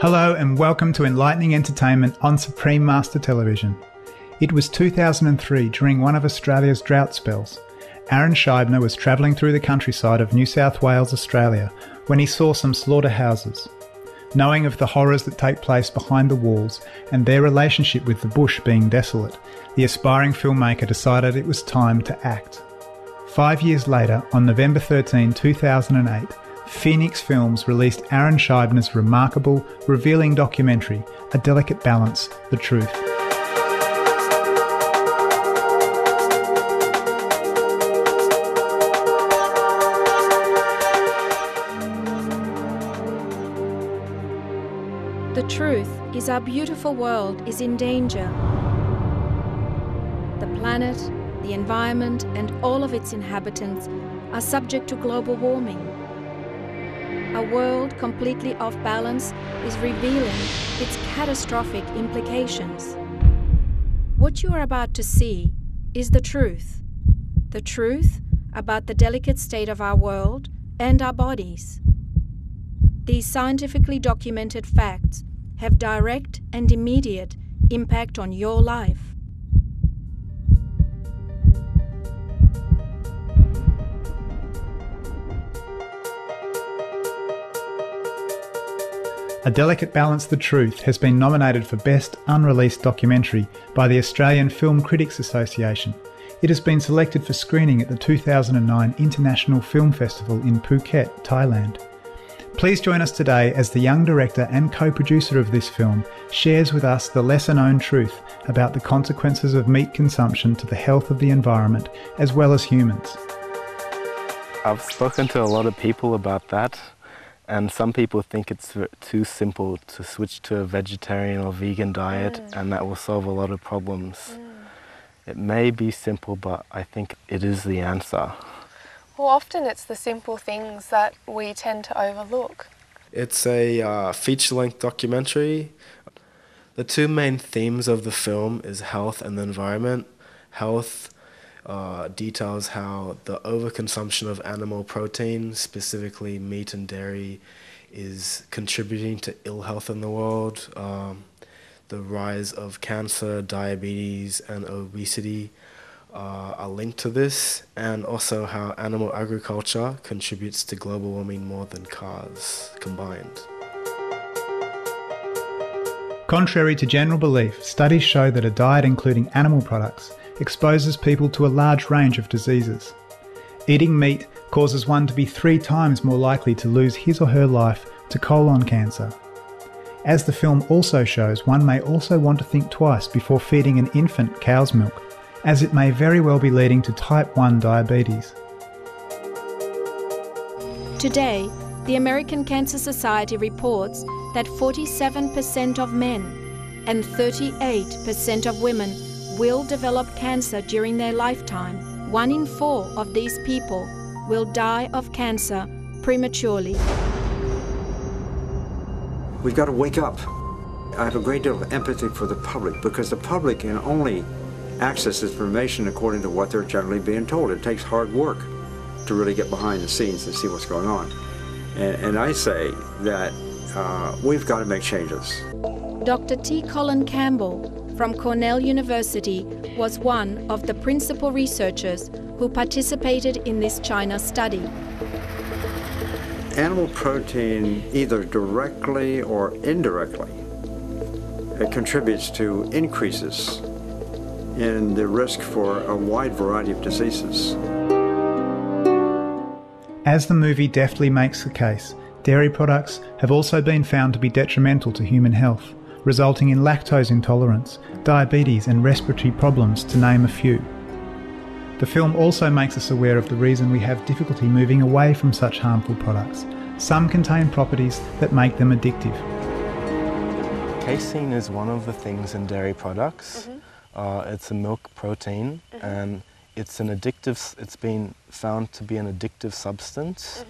Hello and welcome to Enlightening Entertainment on Supreme Master Television. It was 2003 during one of Australia's drought spells. Aaron Scheibner was travelling through the countryside of New South Wales, Australia, when he saw some slaughterhouses. Knowing of the horrors that take place behind the walls and their relationship with the bush being desolate, the aspiring filmmaker decided it was time to act. 5 years later, on November 13, 2008, Phoenix Films released Aaron Scheibner's remarkable, revealing documentary, A Delicate Balance, The Truth. The truth is our beautiful world is in danger. The planet, the environment, and all of its inhabitants are subject to global warming. A world completely off balance is revealing its catastrophic implications. What you are about to see is the truth. The truth about the delicate state of our world and our bodies. These scientifically documented facts have direct and immediate impact on your life. A Delicate Balance, The Truth has been nominated for Best Unreleased Documentary by the Australian Film Critics Association. It has been selected for screening at the 2009 International Film Festival in Phuket, Thailand. Please join us today as the young director and co-producer of this film shares with us the lesser-known truth about the consequences of meat consumption to the health of the environment as well as humans. I've spoken to a lot of people about that, and some people think it's too simple to switch to a vegetarian or vegan diet and that will solve a lot of problems. It may be simple, but I think it is the answer. Well, often it's the simple things that we tend to overlook. It's a feature-length documentary. The two main themes of the film is health and the environment. Health details how the overconsumption of animal protein, specifically meat and dairy, is contributing to ill health in the world. The rise of cancer, diabetes, and obesity are linked to this, and also how animal agriculture contributes to global warming more than cars combined. Contrary to general belief, studies show that a diet including animal products exposes people to a large range of diseases. Eating meat causes one to be 3 times more likely to lose his or her life to colon cancer. As the film also shows, one may also want to think twice before feeding an infant cow's milk, as it may very well be leading to type 1 diabetes. Today, the American Cancer Society reports that 47% of men and 38% of women will develop cancer during their lifetime. 1 in 4 of these people will die of cancer prematurely. We've got to wake up. I have a great deal of empathy for the public because the public can only access information according to what they're generally being told. It takes hard work to really get behind the scenes and see what's going on. And I say that we've got to make changes. Dr. T. Colin Campbell from Cornell University was one of the principal researchers who participated in this China study. Animal protein, either directly or indirectly, it contributes to increases in the risk for a wide variety of diseases. As the movie deftly makes the case, dairy products have also been found to be detrimental to human health, resulting in lactose intolerance, diabetes and respiratory problems, to name a few. The film also makes us aware of the reason we have difficulty moving away from such harmful products. Some contain properties that make them addictive. Casein is one of the things in dairy products. It's a milk protein, and it's been found to be an addictive substance.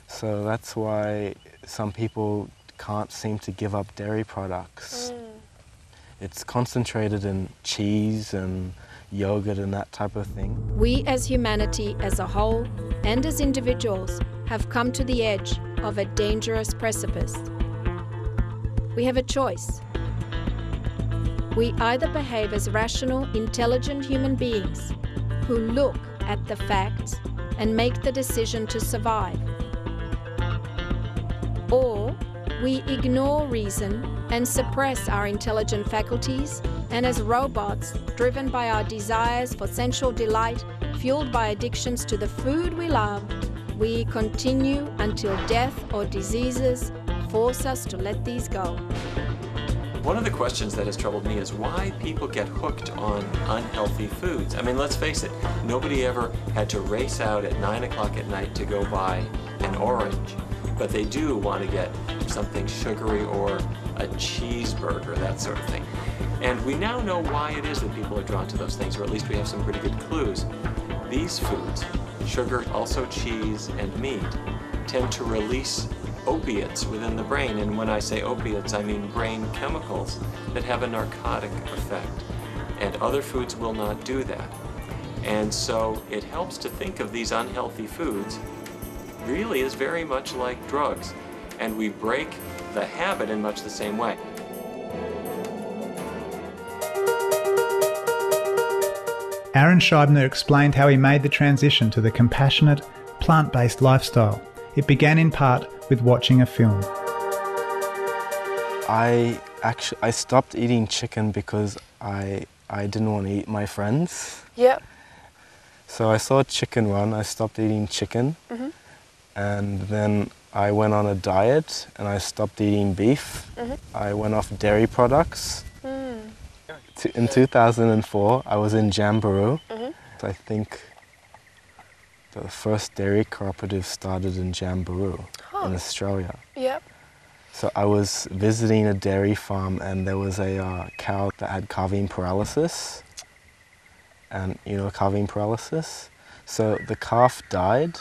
So that's why some people can't seem to give up dairy products. It's concentrated in cheese and yogurt and that type of thing. We as humanity as a whole and as individuals have come to the edge of a dangerous precipice. we have a choice. We either behave as rational, intelligent human beings who look at the facts and make the decision to survive, or we ignore reason and suppress our intelligent faculties, and as robots, driven by our desires for sensual delight, fueled by addictions to the food we love, we continue until death or diseases force us to let these go. One of the questions that has troubled me is why people get hooked on unhealthy foods. I mean, let's face it, nobody ever had to race out at 9 o'clock at night to go buy an orange, but they do want to get something sugary or a cheeseburger, that sort of thing. And we now know why it is that people are drawn to those things, or at least we have some pretty good clues. These foods, sugar, also cheese and meat, tend to release opiates within the brain, and when I say opiates, I mean brain chemicals that have a narcotic effect, and other foods will not do that. And so it helps to think of these unhealthy foods really as very much like drugs, and we break the habit in much the same way. Aaron Scheibner explained how he made the transition to the compassionate, plant-based lifestyle. It began in part with watching a film. I stopped eating chicken because I didn't want to eat my friends. Yep. So I saw chicken run, I stopped eating chicken. Mm-hmm. And then I went on a diet and I stopped eating beef. Mm-hmm. I went off dairy products. Mm. In 2004, I was in Jamboree. Mm-hmm. I think the first dairy cooperative started in Jamboree in Australia. Yep. So I was visiting a dairy farm and there was a cow that had calving paralysis. And you know calving paralysis? So the calf died,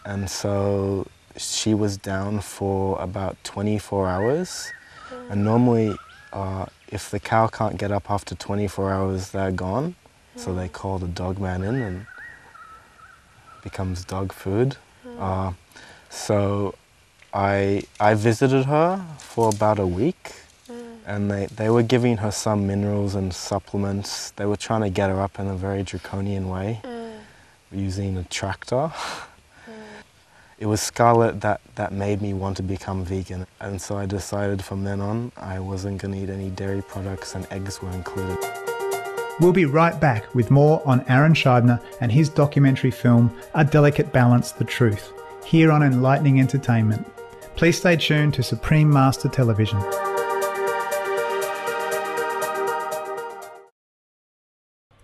and so she was down for about 24 hours. And normally, if the cow can't get up after 24 hours, they're gone. So they call the dog man in and becomes dog food. So I visited her for about a week, and they were giving her some minerals and supplements. They were trying to get her up in a very draconian way, using a tractor. It was Scarlett that made me want to become vegan, and so I decided from then on I wasn't going to eat any dairy products, and eggs were included. We'll be right back with more on Aaron Scheibner and his documentary film, A Delicate Balance, The Truth, here on Enlightening Entertainment. Please stay tuned to Supreme Master Television.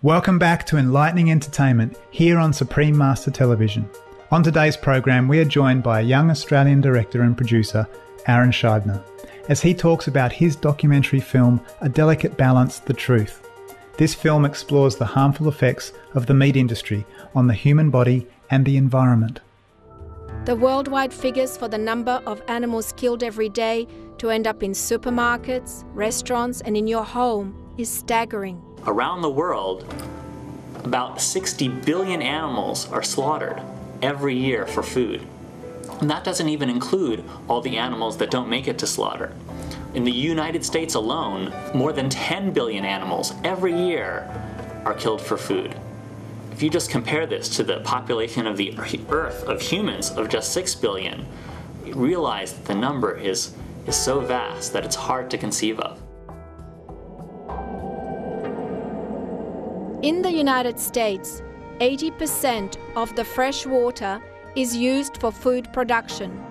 Welcome back to Enlightening Entertainment, here on Supreme Master Television. On today's program, we are joined by a young Australian director and producer, Aaron Scheibner, as he talks about his documentary film, A Delicate Balance, The Truth. This film explores the harmful effects of the meat industry on the human body and the environment. The worldwide figures for the number of animals killed every day to end up in supermarkets, restaurants, and in your home is staggering. Around the world, about 60 billion animals are slaughtered every year for food. And that doesn't even include all the animals that don't make it to slaughter. In the United States alone, more than 10 billion animals every year are killed for food. If you just compare this to the population of the Earth of humans of just 6 billion, you realize that the number is so vast that it's hard to conceive of. In the United States, 80% of the fresh water is used for food production.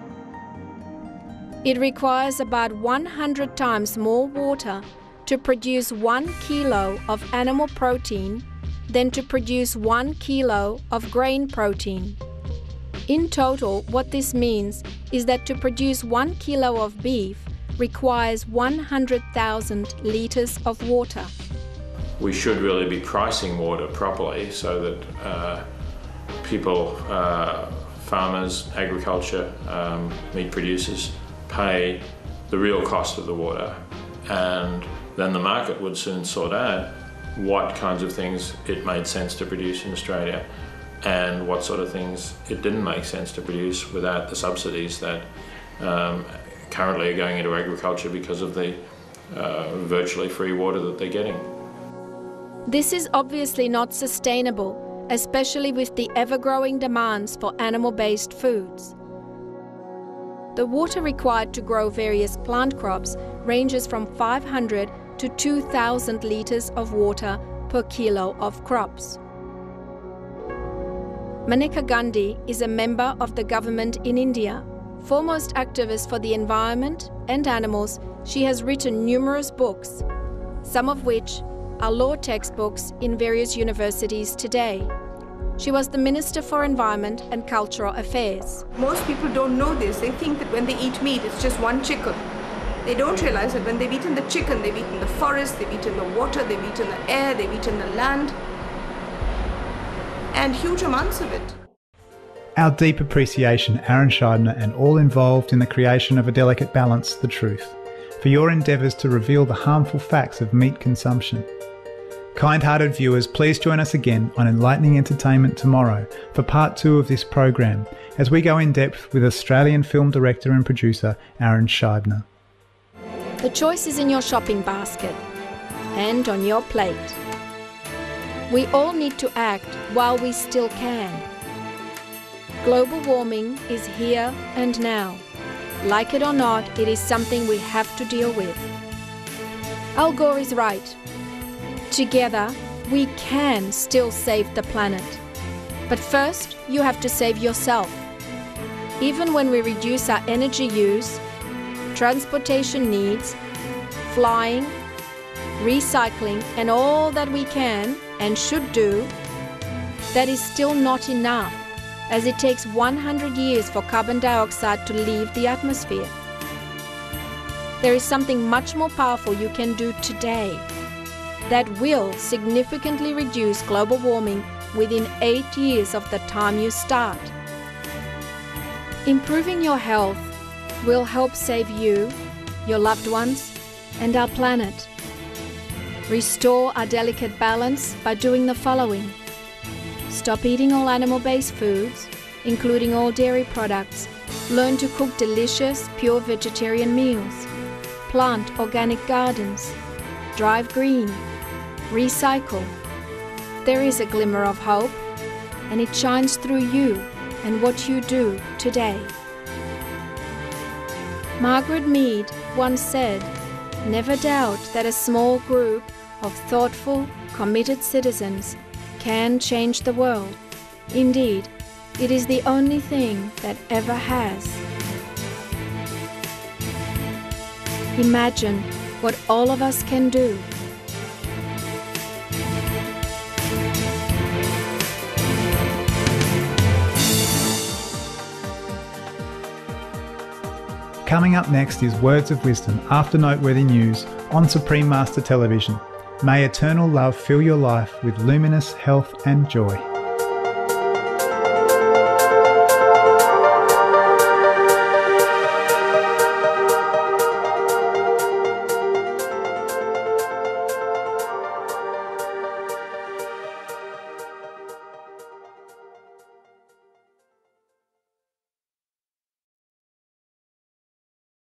It requires about 100 times more water to produce 1 kilo of animal protein than to produce 1 kilo of grain protein. In total, what this means is that to produce 1 kilo of beef requires 100,000 litres of water. We should really be pricing water properly so that people, farmers, agriculture, meat producers pay the real cost of the water, and then the market would soon sort out what kinds of things it made sense to produce in Australia and what sort of things it didn't make sense to produce without the subsidies that currently are going into agriculture because of the virtually free water that they're getting. This is obviously not sustainable, especially with the ever-growing demands for animal-based foods. The water required to grow various plant crops ranges from 500 to 2,000 litres of water per kilo of crops. Maneka Gandhi is a member of the government in India. Foremost activist for the environment and animals, she has written numerous books, some of which are law textbooks in various universities today. She was the Minister for Environment and Cultural Affairs. Most people don't know this. They think that when they eat meat, it's just one chicken. They don't realize that when they've eaten the chicken, they've eaten the forest, they've eaten the water, they've eaten the air, they've eaten the land, and huge amounts of it. Our deep appreciation, Aaron Scheibner, and all involved in the creation of A Delicate Balance, The Truth, for your endeavours to reveal the harmful facts of meat consumption. Kind-hearted viewers, please join us again on Enlightening Entertainment tomorrow for part 2 of this program, as we go in depth with Australian film director and producer Aaron Scheibner. The choice is in your shopping basket and on your plate. We all need to act while we still can. Global warming is here and now. Like it or not, it is something we have to deal with. Al Gore is right. Together, we can still save the planet. But first, you have to save yourself. Even when we reduce our energy use, transportation needs, flying, recycling, and all that we can and should do, that is still not enough, as it takes 100 years for carbon dioxide to leave the atmosphere. There is something much more powerful you can do today that will significantly reduce global warming within 8 years of the time you start. Improving your health will help save you, your loved ones, and our planet. Restore our delicate balance by doing the following. Stop eating all animal-based foods, including all dairy products. Learn to cook delicious, pure vegetarian meals. Plant organic gardens. Drive green. Recycle. There is a glimmer of hope, and it shines through you and what you do today. Margaret Mead once said, "Never doubt that a small group of thoughtful, committed citizens can change the world. Indeed, it is the only thing that ever has." Imagine what all of us can do. Coming up next is Words of Wisdom after noteworthy news on Supreme Master Television. May eternal love fill your life with luminous health and joy.